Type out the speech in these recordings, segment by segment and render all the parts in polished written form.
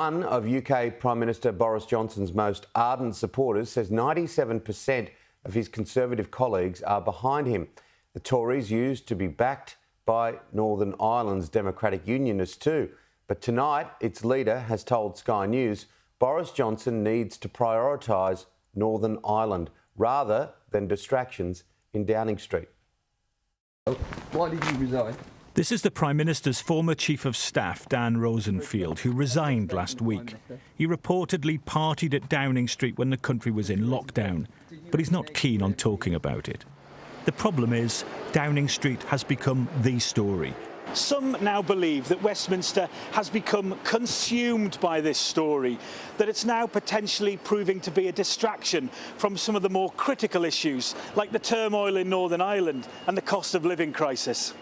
One of UK Prime Minister Boris Johnson's most ardent supporters says 97% of his Conservative colleagues are behind him. The Tories used to be backed by Northern Ireland's Democratic Unionists too. But tonight, its leader has told Sky News Boris Johnson needs to prioritise Northern Ireland rather than distractions in Downing Street. Why did you resign? This is the Prime Minister's former Chief of Staff, Dan Rosenfield, who resigned last week. He reportedly partied at Downing Street when the country was in lockdown, but he's not keen on talking about it. The problem is, Downing Street has become the story. Some now believe that Westminster has become consumed by this story, that it's now potentially proving to be a distraction from some of the more critical issues, like the turmoil in Northern Ireland and the cost of living crisis.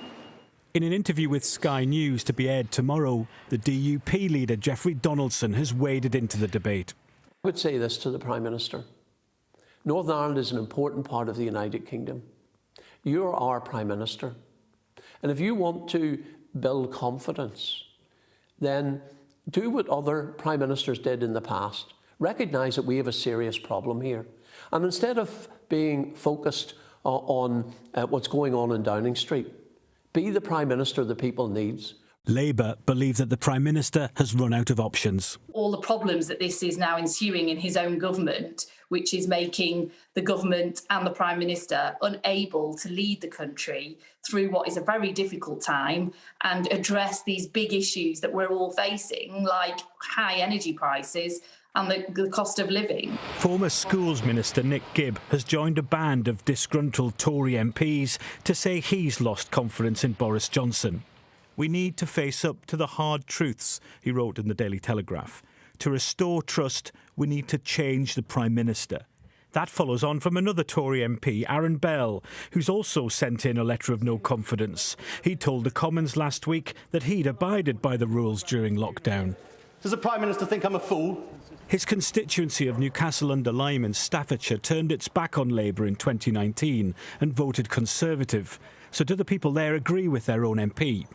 In an interview with Sky News to be aired tomorrow, the DUP leader Geoffrey Donaldson has waded into the debate. I would say this to the Prime Minister. Northern Ireland is an important part of the United Kingdom. You're our Prime Minister. And if you want to build confidence, then do what other Prime Ministers did in the past. Recognise that we have a serious problem here. And instead of being focused on what's going on in Downing Street, be the Prime Minister the people needs. Labour believe that the Prime Minister has run out of options. All the problems that this is now ensuing in his own government, which is making the government and the Prime Minister unable to lead the country through what is a very difficult time and address these big issues that we're all facing, like high energy prices and the cost of living. Former Schools Minister Nick Gibb has joined a band of disgruntled Tory MPs to say he's lost confidence in Boris Johnson. We need to face up to the hard truths, he wrote in the Daily Telegraph. To restore trust, we need to change the Prime Minister. That follows on from another Tory MP, Aaron Bell, who's also sent in a letter of no confidence. He told the Commons last week that he'd abided by the rules during lockdown. Does the Prime Minister think I'm a fool? His constituency of Newcastle-under-Lyme in Staffordshire turned its back on Labour in 2019 and voted Conservative. So do the people there agree with their own MP?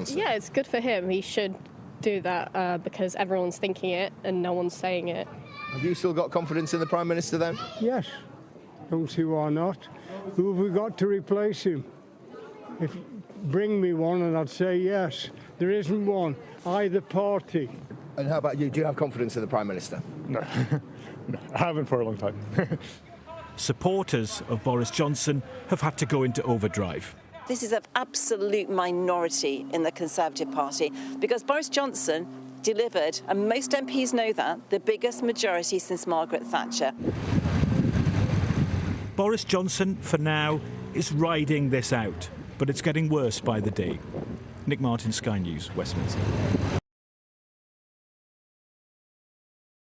Yeah, it's good for him. He should do that because everyone's thinking it and no one's saying it. Have you still got confidence in the Prime Minister then? Yes. Don't see why not. Who have we got to replace him? Bring me one and I'd say yes. There isn't one. Either party. And how about you? Do you have confidence in the Prime Minister? No, no, I haven't for a long time. Supporters of Boris Johnson have had to go into overdrive. This is an absolute minority in the Conservative Party because Boris Johnson delivered, and most MPs know that, the biggest majority since Margaret Thatcher. Boris Johnson, for now, is riding this out, but it's getting worse by the day. Nick Martin, Sky News, Westminster.